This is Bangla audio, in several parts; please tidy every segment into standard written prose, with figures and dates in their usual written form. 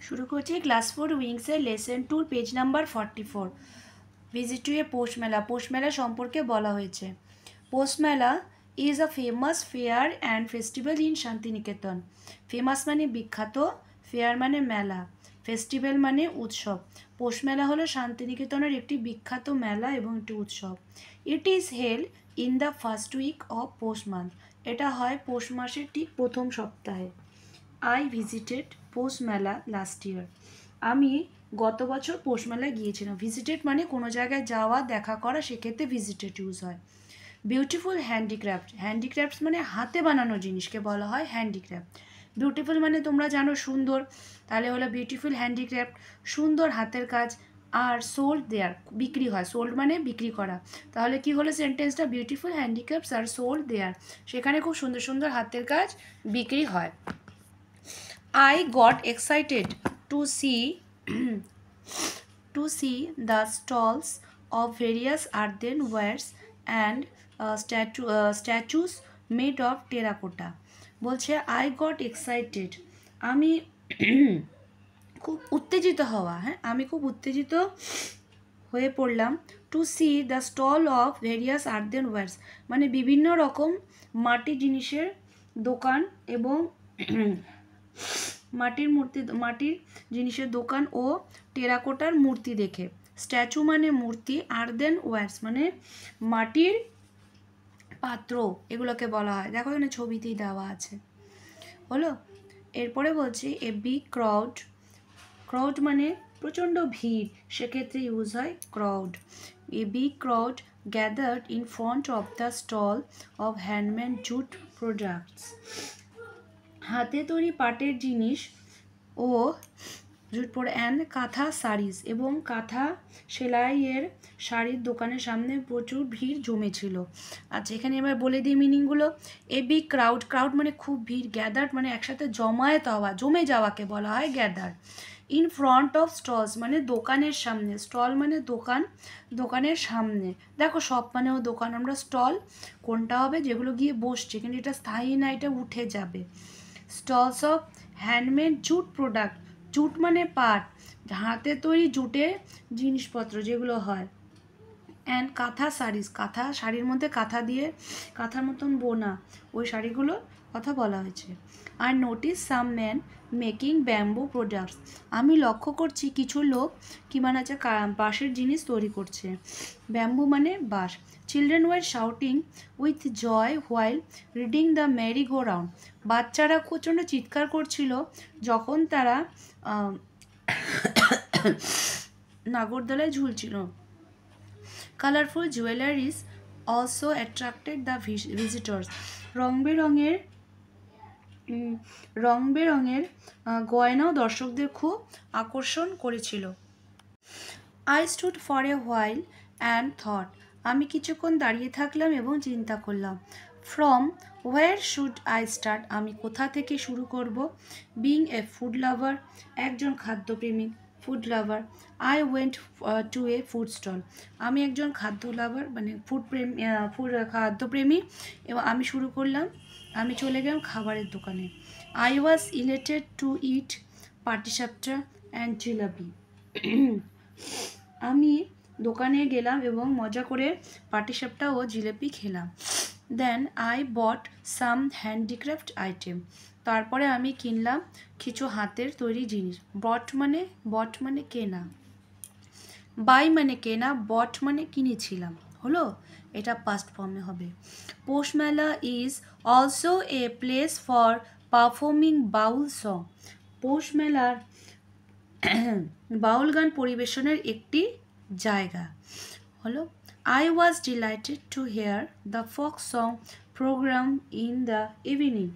শুরু করছি ক্লাস 4 উইংসের lesson 2 page number 44। Visit to a Poush mela. Poush mela সম্পর্কে বলা হয়েছে। Poush mela is a famous fair and festival in Santiniketan. Famous মানে বিখ্যাত, ফেয়ার মানে মেলা, ফেস্টিভ্যাল মানে উৎসব। পৌষ মেলা হলো শান্তিনিকেতনের একটি বিখ্যাত মেলা এবং একটি উৎসব। It is held in the first week of Poush month. এটা হয় পৌষ মাসের ঠিক প্রথম সপ্তাহে। আই ভিজিটেড পৌষ মেলা লাস্ট ইয়ার। আমি গত বছর পৌষ মেলায় গিয়েছিলাম। ভিজিটেড মানে কোনো জায়গায় যাওয়া, দেখা করা, সেক্ষেত্রে ভিজিটেড ইউজ হয়। Beautiful handicraft. হ্যান্ডিক্রাফটস মানে হাতে বানানো জিনিসকে বলা হয় হ্যান্ডিক্রাফট। বিউটিফুল মানে তোমরা জানো সুন্দর, তাহলে হলো বিউটিফুল হ্যান্ডিক্রাফট, সুন্দর হাতের কাজ। আর সোল্ড দেয়ার বিক্রি হয়, সোল্ড মানে বিক্রি করা। তাহলে কি হলো সেন্টেন্সটা, beautiful handicrafts are sold there, সেখানে খুব সুন্দর সুন্দর হাতের কাজ বিক্রি হয়। I got excited to see the stalls of various earthenwares and statues made of terracotta. বলছে I got excited, আমি খুব উত্তেজিত হওয়া, আমি খুব উত্তেজিত হয়ে পড়লাম। To see the stall of various earthenwares মানে বিভিন্ন রকম মাটির জিনিসের দোকান এবং মাটির জিনিসের দোকান ও টেরাকোটার মূর্তি দেখে। স্ট্যাচু মানে মূর্তি, আর্দেন ওয়্যার্স মানে মাটির পাত্র, এগুলোকে বলা হয়। দেখো এখানে ছবিতেই দেওয়া আছে, হলো। এরপরে বলছি এ বিগ ক্রাউড। ক্রাউড মানে প্রচণ্ড ভিড়, সেক্ষেত্রে ইউজ হয় crowd. A big crowd gathered in front of the stall of handmade jute products. হাতে তৈরি পাটের জিনিস ও জুট অ্যান্ড কাঁথা শাড়িজ এবং কাঁথা সেলাইয়ের শাড়ির দোকানের সামনে প্রচুর ভিড় জমেছিল। আচ্ছা, এখানে এবার বলে দিই মিনিংগুলো। এ বিগ ক্রাউড, ক্রাউড মানে খুব ভিড়, গ্যাদার্ড মানে একসাথে জমায়েত হওয়া, জমে যাওয়াকে বলা হয় gather. In front of stalls মানে দোকানের সামনে, স্টল মানে দোকান, দোকানের সামনে। দেখো সব মানেও দোকান, আমরা স্টল কোনটা হবে যেগুলো গিয়ে বসছে, কিন্তু এটা স্থায়ী না, এটা উঠে যাবে। Stalls of handmade jute product, jute মানে পাট, হাতে তৈরি জুটের জিনিসপত্র যেগুলো হয়। অ্যান্ড কাঁথা শাড়িজ, কাঁথা শাড়ির মধ্যে কাঁথা দিয়ে কাঁথার মতন বোনা ওই শাড়িগুলো কথা বলা হয়েছে। আর নোটিস সাম ম্যান মেকিং ব্যাম্বু প্রোডাক্টস, আমি লক্ষ্য করছি কিছু লোক কি বানাচ্ছে, বাঁশের জিনিস তৈরি করছে। ব্যাম্বু মানে বাঁশ। Children were shouting with joy while riding the merry go round, বাচ্চারা প্রচণ্ড চিৎকার করছিল যখন তারা নাগরদোলায় ঝুলছিল। Colourful jewelleries also attracted the visitors, রং বেরঙের গয়নাও দর্শকদের খুব আকর্ষণ করেছিল। I stood for a while and thought, আমি কিছুক্ষণ দাঁড়িয়ে থাকলাম এবং চিন্তা করলাম। From where should I start, আমি কোথা থেকে শুরু করব। বিং এ ফুড লাভার, একজন খাদ্যপ্রেমিক, food lover. I went to a food stall, আমি একজন খাদ্য লাভার মানে খাদ্যপ্রেমী, এবং আমি শুরু করলাম, আমি চলে গেলাম খাবারের দোকানে। I was elated to eat patishapta and jalebi, আমি দোকানে গেলাম এবং মজা করে পাটিসাপটা ও জিলিপি খেলাম। Then I bought some handicraft item, তারপরে আমি কিনলাম কিছু হাতের তৈরি জিনিস। বট মানে কেনা, বাই মানে কেনা, বট মানে কিনেছিলাম, হলো। এটা পাস্ট ফর্মে হবে। Poush mela is also a place for performing Baul song, Poush মেলার বাউল গান পরিবেশনের একটি জায়গা, হলো। I was delighted to hear the folk song program in the evening,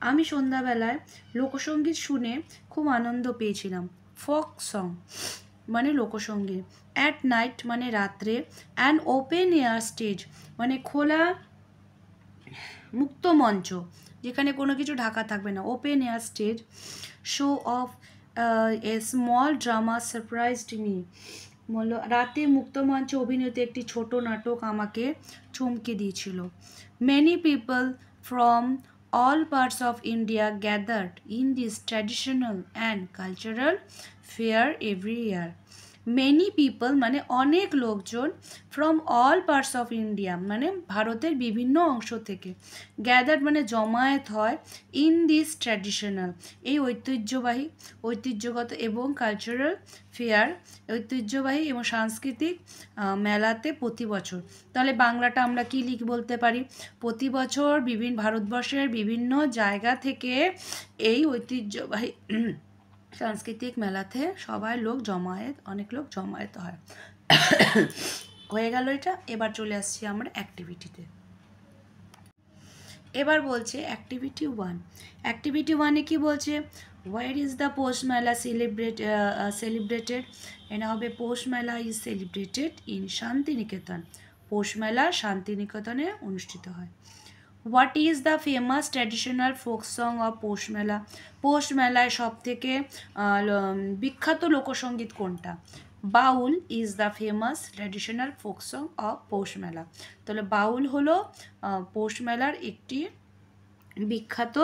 আমি সন্ধ্যাবেলায় লোকসঙ্গীত শুনে খুব আনন্দ পেয়েছিলাম। ফোক সং মানে লোকসঙ্গীত। অ্যাট নাইট মানে রাত্রে। অ্যান্ড ওপেন এয়ার স্টেজ মানে খোলা মুক্ত মঞ্চ, যেখানে কোনো কিছু ঢাকা থাকবে না, open air stage. Show of a small drama surprised me, রাতে মুক্ত মঞ্চে অভিনীত একটি ছোট নাটক আমাকে চমকে দিয়েছিল। Many people from all parts of India gathered in this traditional and cultural fair every year. Many people মানে অনেক লোকজন from all parts of India মানে ভারতের বিভিন্ন অংশ থেকে গ্যাদার্ড মানে জমায়েত হয় ইন দিস ট্র্যাডিশনাল এই ঐতিহ্যগত এবং কালচারাল ফেয়ার ঐতিহ্যবাহী এবং সাংস্কৃতিক মেলাতে প্রতি বছর। তাহলে বাংলাটা আমরা কি বলতে পারি, প্রতি বছর ভারতবর্ষের বিভিন্ন জায়গা থেকে এই ঐতিহ্যবাহী সাংস্কৃতিক মেলাতে অনেক লোক জমায়েত হয়। হয়ে গেল এটা। এবার চলে আসছি আমরা অ্যাক্টিভিটিতে। এবার বলছে অ্যাক্টিভিটি 1। অ্যাক্টিভিটি 1-এ কি বলছে, হোয়ার ইজ দ্য পৌষ মেলা সেলিব্রেটেড। এটা হবে Poush mela is celebrated in Santiniketan. Poush mela শান্তিনিকেতনে অনুষ্ঠিত হয়। What is the famous traditional folk song of Poush mela. Poush মেলায় সব থেকে বিখ্যাত লোকসঙ্গীত কোনটা। Baul is the famous traditional folk song of Poush mela. তাহলে বাউল হলো পৌষ মেলার একটি বিখ্যাত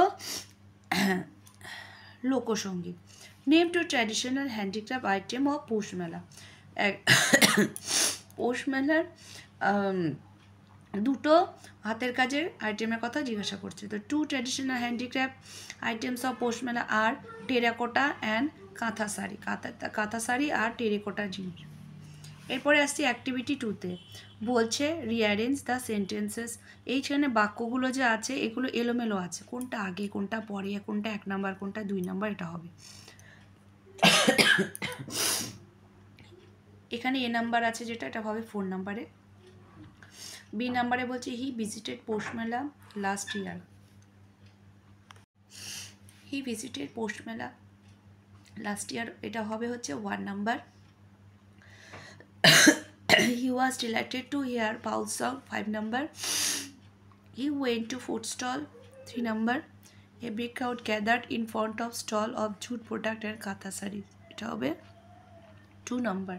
লোকসঙ্গীত। Name two traditional handicraft item of Poush mela. Poush মেলার দুটো হাতের কাজের আইটেমের কথা জিজ্ঞাসা করছে। তো 2 traditional handicraft items of Poush মেলা আর টেরাকোটা অ্যান্ড কাঁথা শাড়ি। কাঁথা শাড়ি আর টেরাকোটার জিনিস। এরপরে আসছি অ্যাক্টিভিটি 2-তে, বলছে রিঅ্যারেঞ্জ দ্য সেন্টেন্সেস। এইখানে বাক্যগুলো যে আছে এগুলো এলোমেলো আছে, কোনটা আগে কোনটা পরে, কোনটা 1 নাম্বার কোনটা 2 নাম্বার, এটা হবে। এখানে এ নাম্বার আছে যেটা, এটা হবে 4 নাম্বারে। বি নাম্বারে বলছে হি ভিজিটেড পৌষ মেলা লাস্ট ইয়ার। হি ভিজিটেড পৌষ মেলা লাস্ট ইয়ার, এটা হবে হচ্ছে 1 number. He was delighted to hear Paul song 5 number. He went to food stall 3 number. A big crowd gathered in front of stall of jute product and katha sarees, এটা হবে 2 number.